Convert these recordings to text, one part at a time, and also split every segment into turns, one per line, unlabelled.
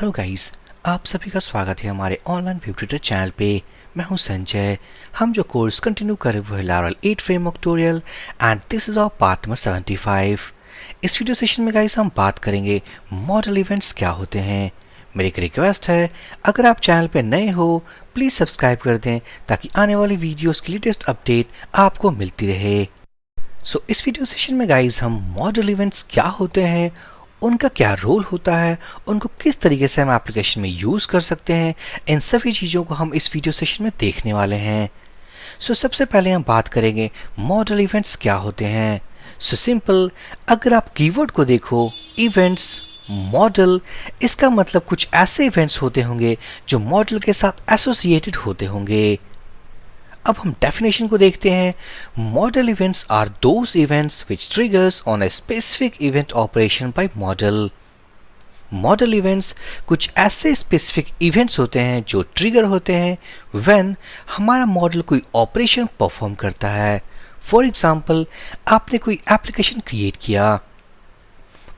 Hello guys, आप सभी का स्वागत है हमारे ऑनलाइन वेब ट्यूटर चैनल पे। मैं हूं संजय। हम जो कोर्स कंटिन्यू कर रहे वो है Laravel 8 framework tutorial and this is our part number 75। इस वीडियो सेशन में गाइस हम बात करेंगे मॉडल इवेंट्स क्या होते हैं। मेरी एक रिक्वेस्ट है, अगर आप चैनल पे नए हो प्लीज़ सब्सक्राइब कर दें ताकि आने वाली वीडियोस की लेटेस्ट अपडेट आपको मिलती रहे। इस वीडियो सेशन में गाइस हम मॉडल इवेंट्स क्या होते हैं, उनका क्या रोल होता है, उनको किस तरीके से हम एप्लीकेशन में यूज़ कर सकते हैं, इन सभी चीज़ों को हम इस वीडियो सेशन में देखने वाले हैं। सबसे पहले हम बात करेंगे मॉडल इवेंट्स क्या होते हैं। सिंपल, अगर आप कीवर्ड को देखो, इवेंट्स मॉडल, इसका मतलब कुछ ऐसे इवेंट्स होते होंगे जो मॉडल के साथ एसोसिएटेड होते होंगे। अब हम डेफिनेशन को देखते हैं। Model events are those events which triggers on a specific event operation by model. Model events कुछ ऐसे स्पेसिफिक इवेंट्स होते हैं जो ट्रिगर होते हैं व्हेन हमारा मॉडल कोई ऑपरेशन परफॉर्म करता है। फॉर एग्जांपल, आपने कोई एप्लीकेशन क्रिएट किया,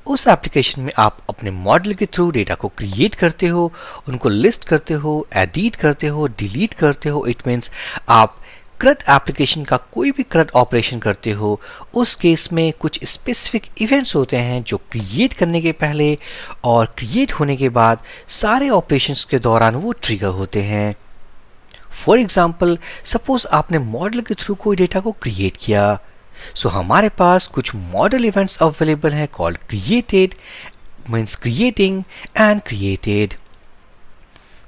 उस एप्लीकेशन में आप अपने मॉडल के थ्रू डेटा को क्रिएट करते हो, उनको लिस्ट करते हो, एडिट करते हो, डिलीट करते हो। इट मीन्स आप CRUD एप्लीकेशन का कोई भी CRUD ऑपरेशन करते हो। उस केस में कुछ स्पेसिफिक इवेंट्स होते हैं जो क्रिएट करने के पहले और क्रिएट होने के बाद सारे ऑपरेशंस के दौरान वो ट्रिगर होते हैं। फॉर एग्जाम्पल, सपोज आपने मॉडल के थ्रू कोई डेटा को क्रिएट किया, हमारे पास कुछ मॉडल इवेंट्स अवेलेबल हैं called created, means creating and created.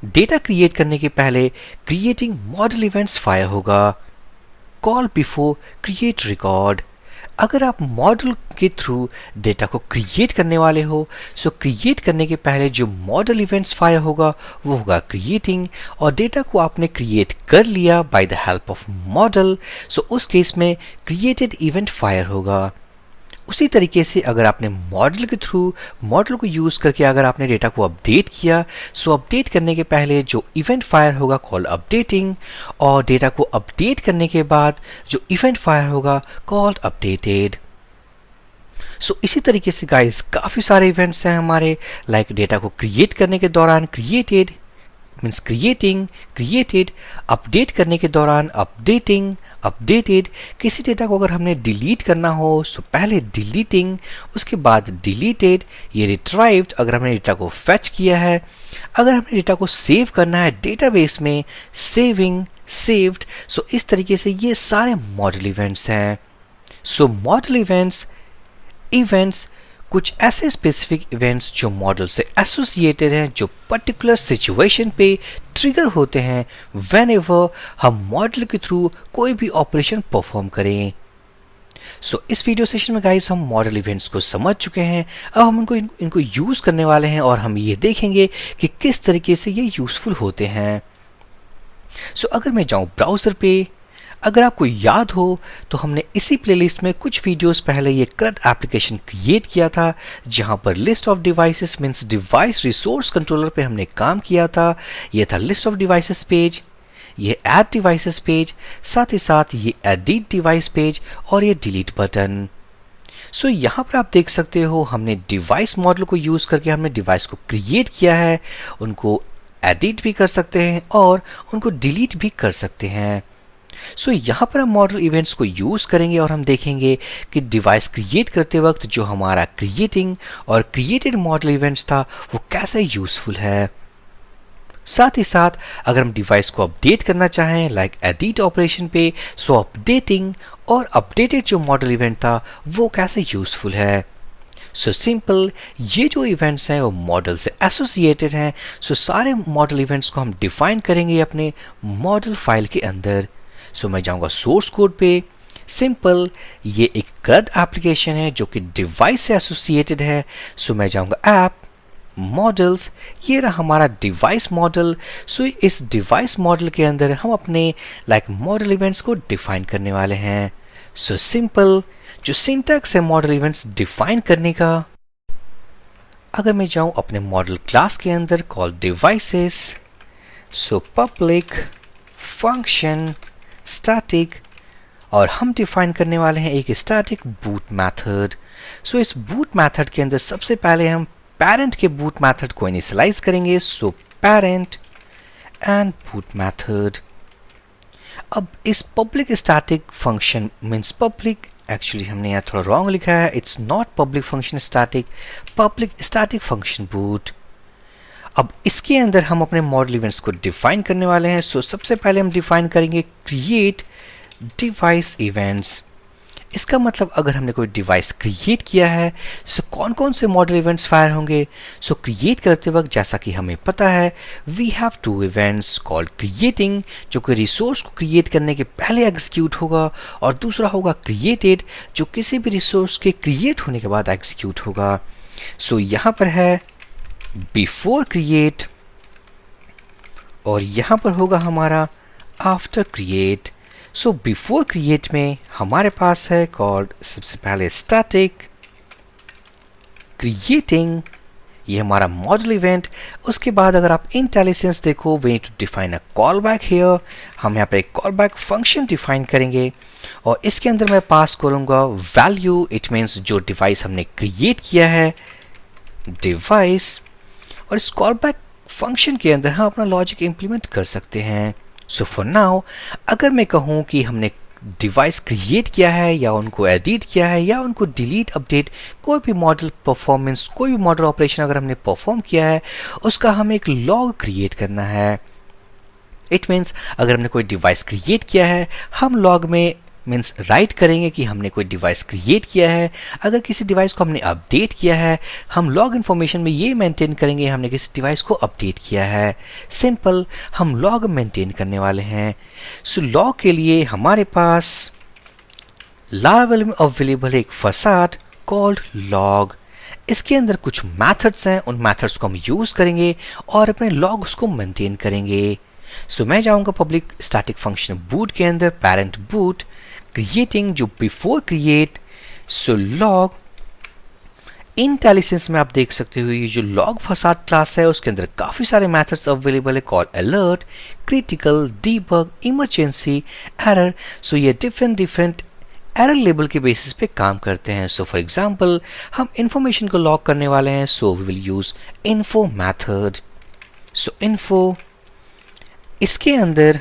Data create करने के पहले क्रिएटिंग मॉडल इवेंट्स फायर होगा। कॉल बिफोर क्रिएट रिकॉर्ड, अगर आप मॉडल के थ्रू डेटा को क्रिएट करने वाले हो, क्रिएट करने के पहले जो मॉडल इवेंट्स फायर होगा वो होगा क्रिएटिंग, और डेटा को आपने क्रिएट कर लिया by the help of model, उस केस में क्रिएटेड इवेंट फायर होगा। उसी तरीके से अगर आपने मॉडल के थ्रू मॉडल को यूज़ करके अगर आपने डेटा को अपडेट किया, अपडेट करने के पहले जो इवेंट फायर होगा कॉल अपडेटिंग, और डेटा को अपडेट करने के बाद जो इवेंट फायर होगा कॉल्ड अपडेटेड। इसी तरीके से गाइस काफ़ी सारे इवेंट्स हैं हमारे, लाइक डेटा को क्रिएट करने के दौरान created means creating, created, update करने के दौरान अपडेटिंग, अपडेटेड। किसी डेटा को अगर हमने डिलीट करना हो पहले डिलीटिंग, उसके बाद डिलीटेड, ये रिट्राइव्ड अगर हमने डेटा को फेच किया है। अगर हमने डेटा को सेव करना है डेटाबेस में, सेविंग, सेव्ड। इस तरीके से ये सारे मॉडल इवेंट्स हैं। मॉडल इवेंट्स कुछ ऐसे स्पेसिफिक इवेंट्स जो मॉडल से एसोसिएटेड हैं, जो पर्टिकुलर सिचुएशन पे ट्रिगर होते हैं व्हेनेवर हम मॉडल के थ्रू कोई भी ऑपरेशन परफॉर्म करें। इस वीडियो सेशन में गाइस हम मॉडल इवेंट्स को समझ चुके हैं। अब हम इनको यूज़ करने वाले हैं और हम ये देखेंगे कि किस तरीके से ये यूज़फुल होते हैं। अगर मैं जाऊँ ब्राउज़र पे, अगर आपको याद हो तो हमने इसी प्लेलिस्ट में कुछ वीडियोस पहले ये CRUD एप्लीकेशन क्रिएट किया था, जहां पर list of devices means device resource controller पे हमने काम किया था। ये था लिस्ट ऑफ डिवाइसेस पेज, ये ऐड डिवाइसेस पेज, साथ ही साथ ये एडिट डिवाइस पेज और ये डिलीट बटन। यहाँ पर आप देख सकते हो हमने डिवाइस मॉडल को यूज़ करके हमने डिवाइस को क्रिएट किया है, उनको एडिट भी कर सकते हैं और उनको डिलीट भी कर सकते हैं। यहाँ पर हम मॉडल इवेंट्स को यूज़ करेंगे और हम देखेंगे कि डिवाइस क्रिएट करते वक्त जो हमारा क्रिएटिंग और क्रिएटेड मॉडल इवेंट्स था वो कैसे यूज़फुल है। साथ ही साथ अगर हम डिवाइस को अपडेट करना चाहें लाइक एडिट ऑपरेशन पे, अपडेटिंग और अपडेटेड जो मॉडल इवेंट था वो कैसे यूज़फुल है। सिंपल, ये जो इवेंट्स हैं वो मॉडल से एसोसिएटेड हैं। सारे मॉडल इवेंट्स को हम डिफाइन करेंगे अपने मॉडल फाइल के अंदर। मैं जाऊंगा सोर्स कोड पे। सिंपल, ये एक CRUD एप्लीकेशन है जो कि डिवाइस से एसोसिएटेड है। मैं जाऊंगा ऐप, मॉडल्स, ये रहा हमारा डिवाइस मॉडल। इस डिवाइस मॉडल के अंदर हम अपने मॉडल इवेंट्स को डिफाइन करने वाले हैं। सिंपल, जो सिंटैक्स है मॉडल इवेंट्स डिफाइन करने का, अगर मैं जाऊं अपने मॉडल क्लास के अंदर call devices, public function static, और हम डिफाइन करने वाले हैं एक स्टैटिक बूट मेथड। इस बूट मेथड के अंदर सबसे पहले हम पेरेंट के बूट मेथड को इनिशियलाइज करेंगे, so parent and boot method. अब इस public static function means public, actually हमने यहाँ थोड़ा रॉन्ग लिखा है, it's not public function static, public static function boot. अब इसके अंदर हम अपने मॉडल इवेंट्स को डिफाइन करने वाले हैं। सो सबसे पहले हम डिफाइन करेंगे क्रिएट डिवाइस इवेंट्स। इसका मतलब अगर हमने कोई डिवाइस क्रिएट किया है सो कौन कौन से मॉडल इवेंट्स फायर होंगे। सो क्रिएट करते वक्त जैसा कि हमें पता है we have two events called creating, जो कि रिसोर्स को क्रिएट करने के पहले एग्जीक्यूट होगा, और दूसरा होगा क्रिएटेड, जो किसी भी रिसोर्स के क्रिएट होने के बाद एग्जीक्यूट होगा। सो यहाँ पर है बिफोर क्रिएट, और यहाँ पर होगा हमारा after create. So before create में हमारे पास है कॉल्ड सबसे पहले स्टैटिक क्रिएटिंग, ये हमारा मॉडल इवेंट। उसके बाद अगर आप इंटेलिजेंस देखो, we need to define a call back here. हम यहाँ पे एक कॉल बैक फंक्शन डिफाइन करेंगे, और इसके अंदर मैं पास करूँगा वैल्यू, इट मीन्स जो डिवाइस हमने क्रिएट किया है डिवाइस, और इस कॉल बैक फंक्शन के अंदर हम अपना लॉजिक इंप्लीमेंट कर सकते हैं। सो फॉर नाउ अगर मैं कहूँ कि हमने डिवाइस क्रिएट किया है या उनको एडिट किया है या उनको डिलीट अपडेट, कोई भी मॉडल परफॉर्मेंस, कोई भी मॉडल ऑपरेशन अगर हमने परफॉर्म किया है, उसका हमें एक लॉग क्रिएट करना है। इट मीन्स अगर हमने कोई डिवाइस क्रिएट किया है, हम लॉग में मीन्स राइट करेंगे कि हमने कोई डिवाइस क्रिएट किया है। अगर किसी डिवाइस को हमने अपडेट किया है, हम लॉग इन्फॉर्मेशन में ये मेंटेन करेंगे हमने किसी डिवाइस को अपडेट किया है। सिंपल, हम लॉग मेंटेन करने वाले हैं। सो लॉग के लिए हमारे पास लारावेल में अवेलेबल एक फसाड कॉल्ड लॉग। इसके अंदर कुछ मेथड्स हैं, उन मेथड्स को हम यूज करेंगे और अपने लॉग्स को मेंटेन करेंगे। सो मैं जाऊंगा पब्लिक स्टैटिक फंक्शन बूट के अंदर, पेरेंट बूट क्रिएटिंग जो before create, so log intelligence में आप देख सकते हो ये जो लॉग फसाड क्लास है उसके अंदर काफी सारे मेथड्स अवेलेबल है, call alert, critical, debug, emergency, error. So ये डिफरेंट एरर लेबल के बेसिस पे काम करते हैं। सो फॉर एग्जांपल हम इंफॉर्मेशन को लॉग करने वाले हैं, so we will use info method. So info, इसके अंदर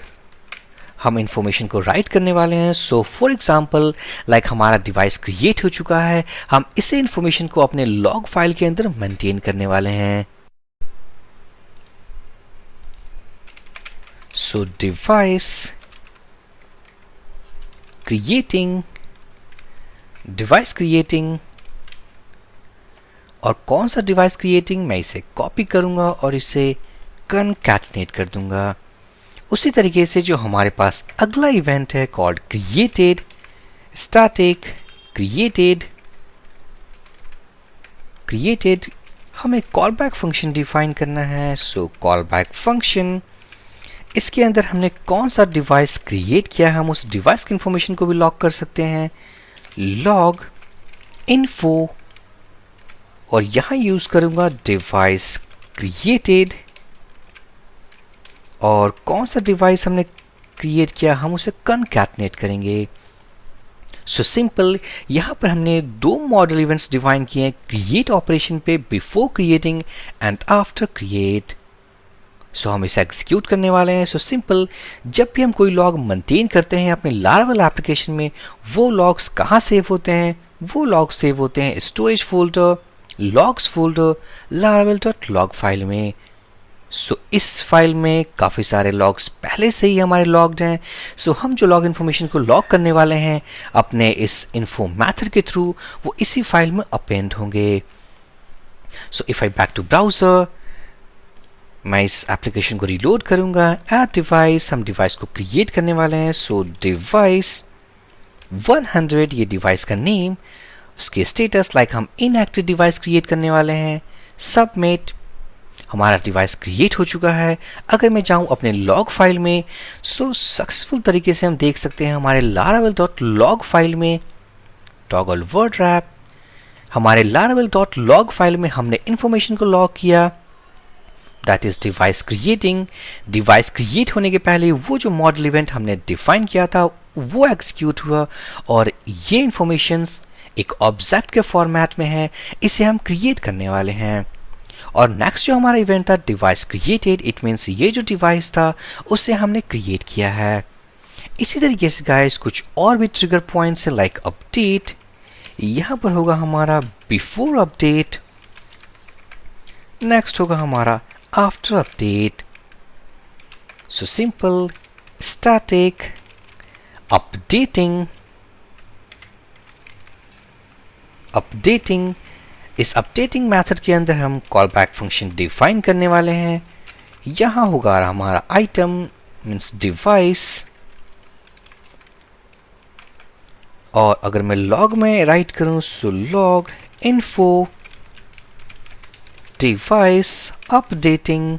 हम इंफॉर्मेशन को राइट करने वाले हैं। सो फॉर एग्जांपल लाइक हमारा डिवाइस क्रिएट हो चुका है, हम इसे इंफॉर्मेशन को अपने लॉग फाइल के अंदर मेंटेन करने वाले हैं। सो डिवाइस क्रिएटिंग, डिवाइस क्रिएटिंग, और कौन सा डिवाइस क्रिएटिंग, मैं इसे कॉपी करूंगा और इसे कनकैटिनेट कर दूंगा। उसी तरीके से जो हमारे पास अगला इवेंट है कॉल्ड क्रिएटेड स्टैटिक क्रिएटेड, हमें कॉल बैक फंक्शन डिफाइन करना है। सो कॉल बैक फंक्शन, इसके अंदर हमने कौन सा डिवाइस क्रिएट किया है हम उस डिवाइस की इंफॉर्मेशन को भी लॉग कर सकते हैं, लॉग इन्फो, और यहां यूज करूंगा डिवाइस क्रिएटेड, और कौन सा डिवाइस हमने क्रिएट किया हम उसे कनकैटिनेट करेंगे। सो सिंपल, यहां पर हमने दो मॉडल इवेंट्स डिफाइन किए हैं क्रिएट ऑपरेशन पे, before creating and after create. So हम इसे एग्जीक्यूट करने वाले हैं। सो सिंपल, जब भी हम कोई लॉग मेंटेन करते हैं अपने लारावेल एप्लीकेशन में, वो लॉग्स कहाँ सेव होते हैं, वो लॉग्स सेव होते हैं storage folder, logs folder, laravel.log file में। सो इस फाइल में काफ़ी सारे लॉग्स पहले से ही हमारे लॉग्ड हैं। सो हम जो लॉग इन्फॉर्मेशन को लॉग करने वाले हैं अपने इस इन्फो मेथड के थ्रू, वो इसी फाइल में अपेंड होंगे। So if I back to browser, मैं इस एप्लीकेशन को रीलोड करूंगा। एड डिवाइस, हम डिवाइस को क्रिएट करने वाले हैं। सो डिवाइस 100, ये डिवाइस का नेम, उसके स्टेटस लाइक हम इनएक्टिव डिवाइस क्रिएट करने वाले हैं। सबमिट, हमारा डिवाइस क्रिएट हो चुका है। अगर मैं जाऊं अपने लॉग फाइल में, सो सक्सेसफुल तरीके से हम देख सकते हैं हमारे laravel.log फाइल में टॉगल वर्ड रैप, हमारे laravel.log फाइल में हमने इंफॉर्मेशन को लॉग किया, that is device creating. Device create होने के पहले वो जो मॉडल इवेंट हमने डिफाइन किया था वो एग्जीक्यूट हुआ, और ये इंफॉर्मेशंस एक ऑब्जेक्ट के फॉर्मेट में है, इसे हम क्रिएट करने वाले हैं। और नेक्स्ट जो हमारा इवेंट था डिवाइस क्रिएटेड, इट मीन्स ये जो डिवाइस था उसे हमने क्रिएट किया है। इसी तरीके से गाइस कुछ और भी ट्रिगर पॉइंट्स है लाइक अपडेट, यहाँ पर होगा हमारा बिफोर अपडेट, नेक्स्ट होगा हमारा after update. So simple, static, updating, updating. इस अपडेटिंग मेथड के अंदर हम कॉल बैक फंक्शन डिफाइन करने वाले हैं। यहाँ होगा हमारा आइटम मीन्स डिवाइस, और अगर मैं लॉग में राइट करूं so log info device updating,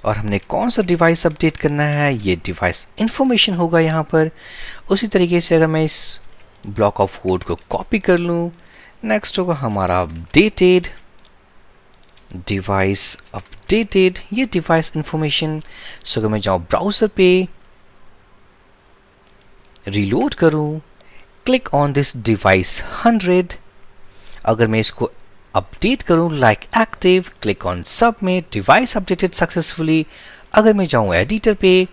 और हमने कौन सा डिवाइस अपडेट करना है, ये डिवाइस इंफॉर्मेशन होगा यहाँ पर। उसी तरीके से अगर मैं इस ब्लॉक ऑफ कोड को कॉपी कर लूँ, नेक्स्ट होगा हमारा अपडेटेड डिवाइस अपडेटेड, ये डिवाइस इंफॉर्मेशन। सो अगर मैं जाऊँ ब्राउज़र पे, रीलोड करूँ, क्लिक ऑन दिस डिवाइस 100, अगर मैं इसको अपडेट करूँ like active, click on submit, device updated successfully. अगर मैं जाऊँ एडिटर पे,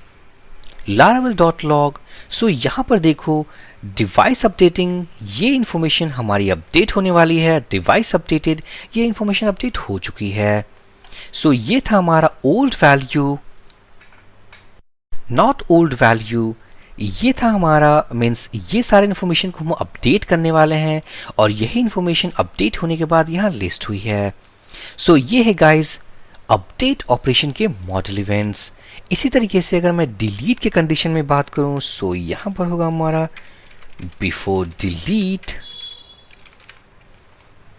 laravel.log, सो यहाँ पर देखो डिवाइस अपडेटिंग, ये इंफॉर्मेशन हमारी अपडेट होने वाली है। डिवाइस अपडेटेड, ये इंफॉर्मेशन अपडेट हो चुकी है। सो ये था हमारा old value, not old value, ये था हमारा मीन्स ये सारे इन्फॉर्मेशन को हम अपडेट करने वाले हैं, और यही इन्फॉर्मेशन अपडेट होने के बाद यहाँ लिस्ट हुई है। सो ये है गाइस अपडेट ऑपरेशन के मॉडल इवेंट्स। इसी तरीके से अगर मैं डिलीट के कंडीशन में बात करूं, सो यहाँ पर होगा हमारा before delete,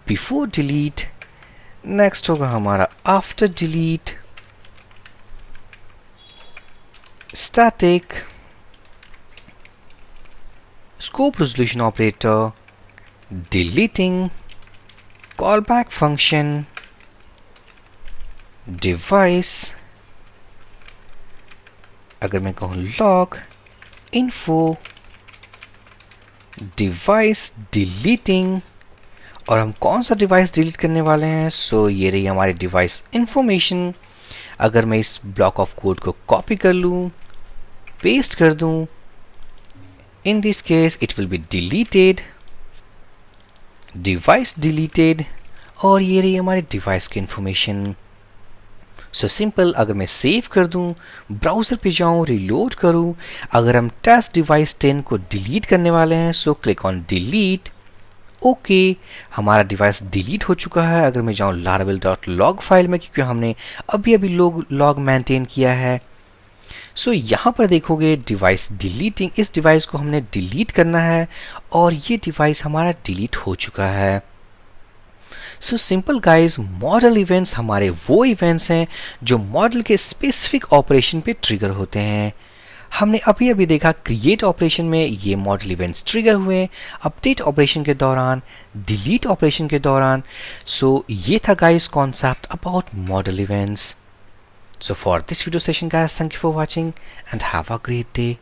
before delete, next होगा हमारा after delete, static, scope resolution operator, deleting, callback function, device, अगर मैं कहूँ log, info, device deleting, और हम कौन सा डिवाइस डिलीट करने वाले हैं, सो ये रही हमारी डिवाइस इंफॉर्मेशन। अगर मैं इस ब्लॉक ऑफ कोड को कॉपी कर लूँ, पेस्ट कर दूँ, in this case it will be deleted, device deleted, और ये रही हमारी डिवाइस की इंफॉर्मेशन। सो सिंपल, अगर मैं सेव कर दूं, ब्राउज़र पे जाऊं, रीलोड करूं, अगर हम टेस्ट डिवाइस 10 को डिलीट करने वाले हैं, so click on delete, okay, हमारा डिवाइस डिलीट हो चुका है। अगर मैं जाऊं laravel.log फाइल में, क्योंकि हमने अभी अभी लॉग मेंटेन किया है, सो यहाँ पर देखोगे डिवाइस डिलीटिंग, इस डिवाइस को हमने डिलीट करना है, और ये डिवाइस हमारा डिलीट हो चुका है। So simple guys, model events हमारे वो इवेंट्स हैं जो मॉडल के स्पेसिफिक ऑपरेशन पे ट्रिगर होते हैं। हमने अभी अभी देखा क्रिएट ऑपरेशन में ये मॉडल इवेंट्स ट्रिगर हुए, अपडेट ऑपरेशन के दौरान, डिलीट ऑपरेशन के दौरान। सो ये था guys concept about model events. So for this video session guys, thank you for watching and have a great day.